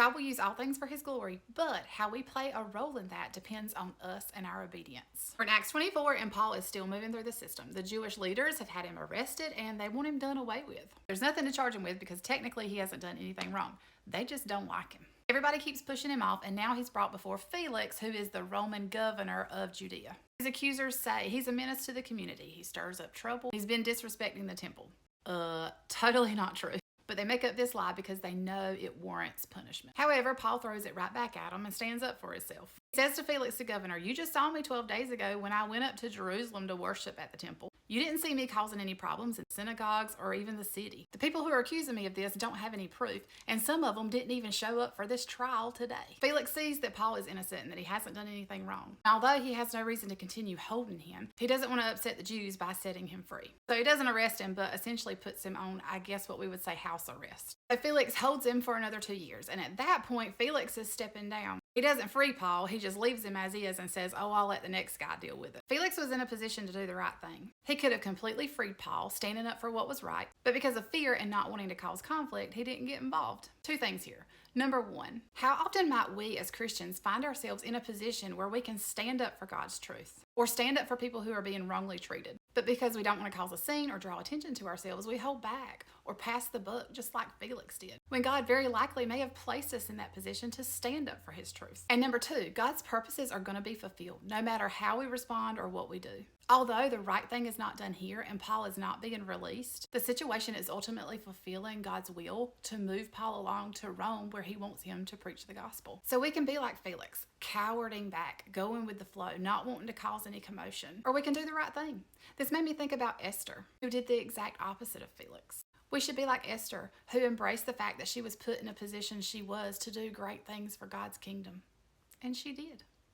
God will use all things for his glory, but how we play a role in that depends on us and our obedience. We're in Acts 24, and Paul is still moving through the system. The Jewish leaders have had him arrested, and they want him done away with. There's nothing to charge him with because technically he hasn't done anything wrong. They just don't like him. Everybody keeps pushing him off, and now he's brought before Felix, who is the Roman governor of Judea. His accusers say he's a menace to the community. He stirs up trouble. He's been disrespecting the temple. Totally not true. But they make up this lie because they know it warrants punishment. However, Paul throws it right back at him and stands up for himself. He says to Felix the governor, "You just saw me 12 days ago when I went up to Jerusalem to worship at the temple. You didn't see me causing any problems in synagogues or even the city. The people who are accusing me of this don't have any proof, and some of them didn't even show up for this trial today." Felix sees that Paul is innocent and that he hasn't done anything wrong. Although he has no reason to continue holding him, he doesn't want to upset the Jews by setting him free. So he doesn't arrest him, but essentially puts him on, I guess what we would say, house arrest. So Felix holds him for another 2 years, and at that point, Felix is stepping down. He doesn't free Paul, he just leaves him as is and says, "Oh, I'll let the next guy deal with it." Felix was in a position to do the right thing. He could have completely freed Paul, standing up for what was right, but because of fear and not wanting to cause conflict, he didn't get involved. 2 things here. Number 1, how often might we as Christians find ourselves in a position where we can stand up for God's truth or stand up for people who are being wrongly treated, but because we don't want to cause a scene or draw attention to ourselves, we hold back or pass the buck just like Felix did, when God very likely may have placed us in that position to stand up for his truth. And number 2, God's purposes are going to be fulfilled no matter how we respond or what we do. Although the right thing is not done here and Paul is not being released, the situation is ultimately fulfilling God's will to move Paul along to Rome where he wants him to preach the gospel. So we can be like Felix, cowarding back, going with the flow, not wanting to cause any commotion. Or we can do the right thing. This made me think about Esther, who did the exact opposite of Felix. We should be like Esther, who embraced the fact that she was put in a position she was to do great things for God's kingdom. And she did.